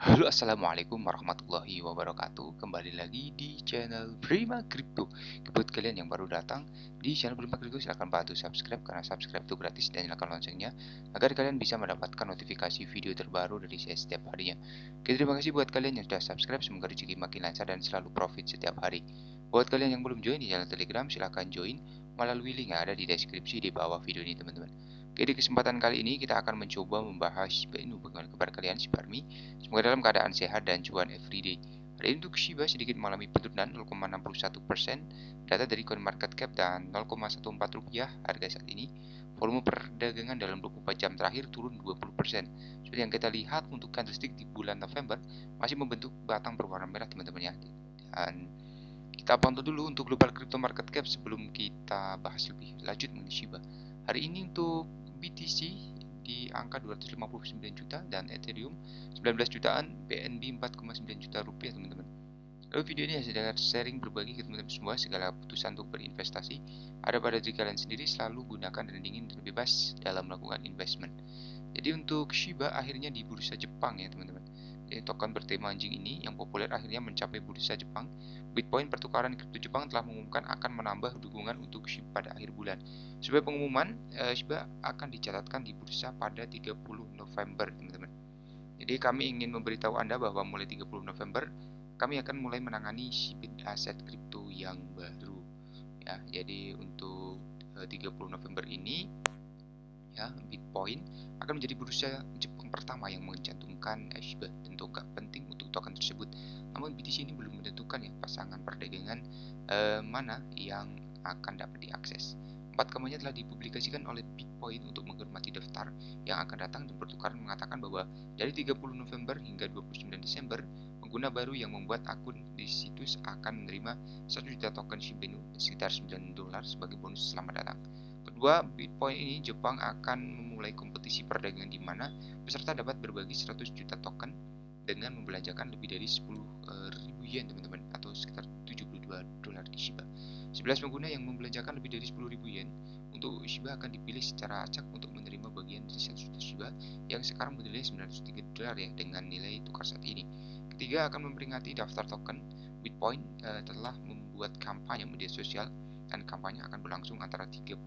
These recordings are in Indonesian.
Halo, assalamualaikum warahmatullahi wabarakatuh. Kembali lagi di channel Prima Crypto. Buat kalian yang baru datang di channel Prima Crypto, silahkan bantu subscribe karena subscribe itu gratis dan nyalakan loncengnya agar kalian bisa mendapatkan notifikasi video terbaru dari saya setiap harinya. Oke, terima kasih buat kalian yang sudah subscribe. Semoga rezeki makin lancar dan selalu profit setiap hari. Buat kalian yang belum join di channel Telegram, silahkan join melalui link yang ada di deskripsi di bawah video ini, teman-teman. Oke, di kesempatan kali ini kita akan mencoba membahas Shiba Inu. Bagaimana kabar kalian, Shibarmi? Semoga dalam keadaan sehat dan cuan everyday. Hari ini untuk Shiba sedikit mengalami penurunan 0,61%, data dari CoinMarketCap dan 0,14 rupiah harga saat ini. Volume perdagangan dalam 24 jam terakhir turun 20%. Seperti yang kita lihat untuk candlestick di bulan November masih membentuk batang berwarna merah, teman-teman ya. Dan kita pantau dulu untuk global crypto market cap sebelum kita bahas lebih lanjut mengenai Shiba. Hari ini untuk BTC di angka 259 juta dan Ethereum 19 jutaan, BNB 4,9 juta rupiah, teman-teman. Lalu video ini sedang sharing berbagi ke teman-teman semua segala keputusan untuk berinvestasi ada pada diri kalian sendiri, selalu gunakan dan dingin dan bebas dalam melakukan investment. Jadi untuk Shiba akhirnya di bursa Jepang ya, teman-teman. Jadi token bertema anjing ini yang populer akhirnya mencapai bursa Jepang. Bitcoin pertukaran kripto Jepang telah mengumumkan akan menambah dukungan untuk Shiba pada akhir bulan. Sebagai pengumuman, Shiba akan dicatatkan di bursa pada 30 November, teman-teman. Jadi kami ingin memberitahu Anda bahwa mulai 30 November kami akan mulai menangani Shiba aset kripto yang baru. Ya, jadi untuk 30 November ini ya, Bitcoin akan menjadi bursa Jepang pertama yang mencantumkan Shiba. Tentu nggak penting untuk token tersebut. Namun BTC ini belum menentukan ya pasangan perdagangan mana yang akan dapat diakses. 4 kampanye telah dipublikasikan oleh Bitcoin untuk menghormati daftar yang akan datang, dan pertukaran mengatakan bahwa dari 30 November hingga 29 Desember, pengguna baru yang membuat akun di situs akan menerima 1 juta token Shiba Inu sekitar $9 sebagai bonus selamat datang. Kedua, Bitcoin ini Jepang akan memulai kompetisi perdagangan di mana peserta dapat berbagi 100 juta token dengan membelanjakan lebih dari 10.000 yen, teman-teman, atau sekitar $72 di Shiba. 11 pengguna yang membelanjakan lebih dari 10.000 yen untuk Shiba akan dipilih secara acak untuk menerima bagian dari 1 juta Shiba yang sekarang bernilai $903 ya dengan nilai tukar saat ini. Ketiga, akan memperingati daftar token. Bitcoin telah membuat kampanye media sosial, dan kampanye akan berlangsung antara 30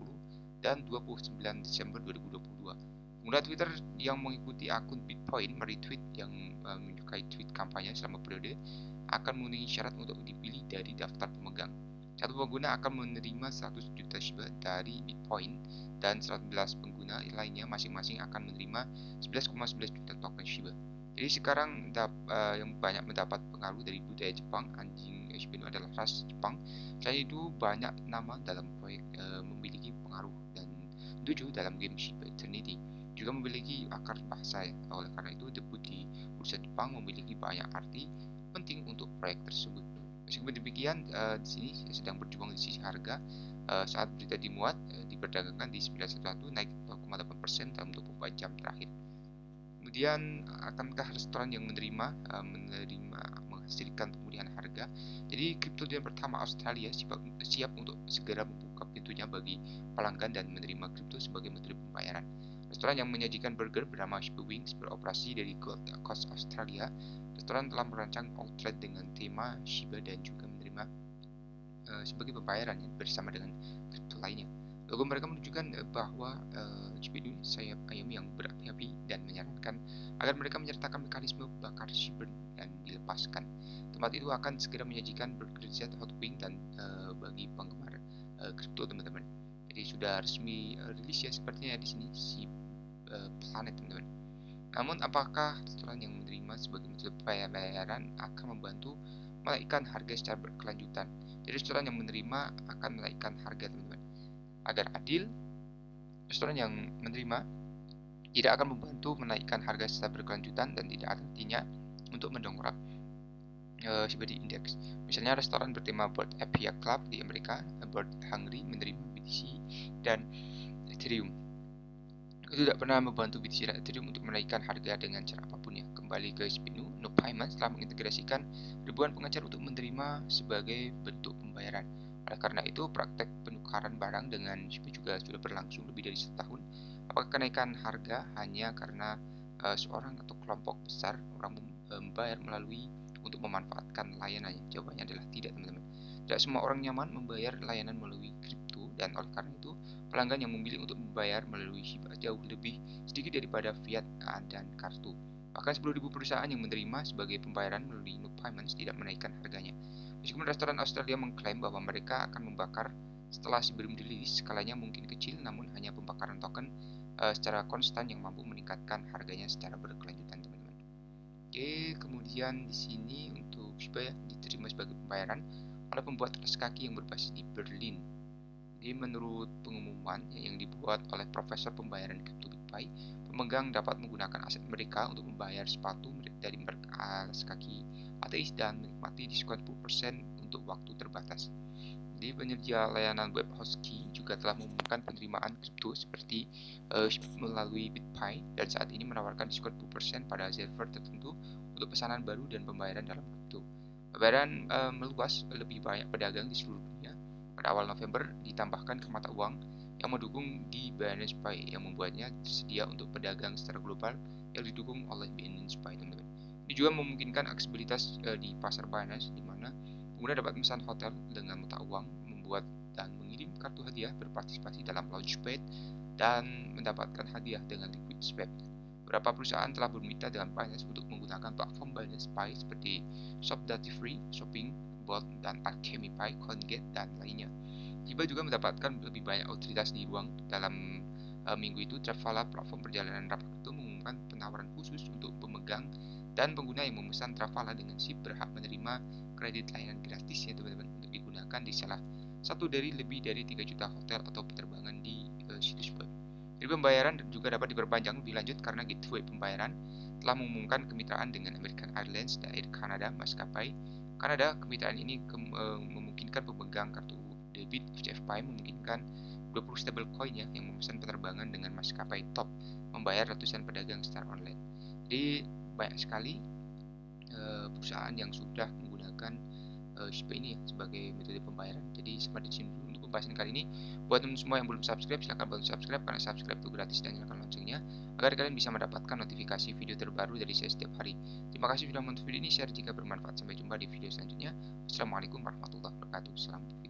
dan 29 Desember 2022. Pengguna Twitter yang mengikuti akun Bitcoin meretweet yang menyukai tweet kampanye selama periode akan memenuhi syarat untuk dipilih dari daftar pemegang. Satu pengguna akan menerima 100 juta Shiba dari Bitcoin, dan 11 pengguna lainnya masing-masing akan menerima 11,11 juta token Shiba. Jadi sekarang yang banyak mendapat pengaruh dari budaya Jepang, anjing Shiba Inu adalah ras Jepang. Selain itu banyak nama dalam proyek memiliki pengaruh, dan 7 dalam game Shiba Eternity juga memiliki akar bahasa ya. Oleh karena itu debut di bursa Jepang memiliki banyak arti penting untuk proyek tersebut. Meskipun demikian, di sini saya sedang berjuang di sisi harga. Saat berita dimuat, diperdagangkan di 911 naik 0,8% dalam 24 jam terakhir. Kemudian, akankah restoran yang menerima menghasilkan pemulihan harga? Jadi kripto pertama Australia siap untuk segera membuka pintunya bagi pelanggan dan menerima kripto sebagai metode pembayaran. Restoran yang menyajikan burger bernama Shiba Wings beroperasi dari Gold Coast, Australia. Restoran telah merancang outlet dengan tema Shiba dan juga menerima sebagai pembayaran ya, bersama dengan kripto lainnya. Logo mereka menunjukkan bahwa Shiba Inu sayap ayam yang berapi-api, dan menyarankan agar mereka menyertakan mekanisme bakar Shiba dan dilepaskan. Tempat itu akan segera menyajikan burger Z Hot Wing dan bagi penggemar kripto, teman-teman. Jadi sudah resmi rilis ya sepertinya di sini si Planet, teman-teman. Namun apakah restoran yang menerima sebagai metode pembayaran akan membantu menaikkan harga secara berkelanjutan? Jadi restoran yang menerima akan menaikkan harga, teman-teman. Agar adil, restoran yang menerima tidak akan membantu menaikkan harga secara berkelanjutan dan tidak ada artinya untuk mendongkrak seperti indeks. Misalnya restoran bertema Bored Ape Club di Amerika, Bored Hungry menerima BTC dan Ethereum. Itu tidak pernah membantu BTC dan Ethereum untuk menaikkan harga dengan cara apapun ya. Kembali ke Shiba Inu, No Payments telah mengintegrasikan ribuan pengecer untuk menerima sebagai bentuk pembayaran. Oleh karena itu, praktek penukaran barang dengan Shiba juga sudah berlangsung lebih dari setahun. Apakah kenaikan harga hanya karena seorang atau kelompok besar orang membayar melalui untuk memanfaatkan layanannya? Jawabannya adalah tidak, teman-teman. Tidak semua orang nyaman membayar layanan melalui kripto, dan oleh karena itu pelanggan yang memilih untuk membayar melalui Shiba jauh lebih sedikit daripada fiat dan kartu. Bahkan 10.000 perusahaan yang menerima sebagai pembayaran melalui Node Payments tidak menaikkan harganya. Meskipun restoran Australia mengklaim bahwa mereka akan membakar setelah sebelum dirilis, skalanya mungkin kecil, namun hanya pembakaran token secara konstan yang mampu meningkatkan harganya secara berkelanjutan, teman-teman. Oke, kemudian di sini untuk Shiba ya diterima sebagai pembayaran oleh pembuat alas kaki yang berbasis di Berlin. Jadi menurut pengumuman yang dibuat oleh Profesor Pembayaran Kripto BitPay, pemegang dapat menggunakan aset mereka untuk membayar sepatu dari merek alas kaki ateis dan menikmati diskon 10% untuk waktu terbatas. Jadi penyedia layanan web Hosky juga telah mengumumkan penerimaan kripto seperti melalui BitPay, dan saat ini menawarkan diskon 10% pada server tertentu untuk pesanan baru dan pembayaran dalam kripto. Pembayaran meluas lebih banyak pedagang di seluruh dunia. Pada awal November ditambahkan ke mata uang yang mendukung di Binance Pay yang membuatnya tersedia untuk pedagang secara global yang didukung oleh Binance Pay, teman-teman. Ini juga memungkinkan aksesibilitas di pasar Binance, di mana pengguna dapat memesan hotel dengan mata uang, membuat dan mengirim kartu hadiah, berpartisipasi dalam Launchpad, dan mendapatkan hadiah dengan Liquid Swap. Beberapa perusahaan telah bermitra dengan Binance untuk menggunakan platform Binance Pay seperti Shop.free, Shopping, Bot, dan Alchemy Pay, CoinGate, dan lainnya. Shiba juga mendapatkan lebih banyak otoritas di ruang. Dalam minggu itu, Travala, platform perjalanan rapat itu, mengumumkan penawaran khusus untuk pemegang dan pengguna yang memesan Travala dengan SIP berhak menerima kredit layanan gratis ya, teman-teman, untuk digunakan di salah satu dari lebih dari 3 juta hotel atau penerbangan di situs web. Jadi pembayaran juga dapat diperpanjang lebih lanjut karena Gateway Pembayaran telah mengumumkan kemitraan dengan American Airlines dan Air Canada maskapai Kanada. Kemitraan ini memungkinkan pemegang kartu debit FCFPay memungkinkan 20 stablecoin ya yang memesan penerbangan dengan maskapai top membayar ratusan pedagang secara online. Jadi banyak sekali perusahaan yang sudah menggunakan Shiba ini ya sebagai metode pembayaran. Jadi sampai di sini dulu untuk pembahasan kali ini. Buat teman semua yang belum subscribe, silahkan bantu subscribe karena subscribe itu gratis, dan nyalakan loncengnya agar kalian bisa mendapatkan notifikasi video terbaru dari saya setiap hari. Terima kasih sudah menonton video ini, share jika bermanfaat. Sampai jumpa di video selanjutnya. Assalamualaikum warahmatullahi wabarakatuh. Salam.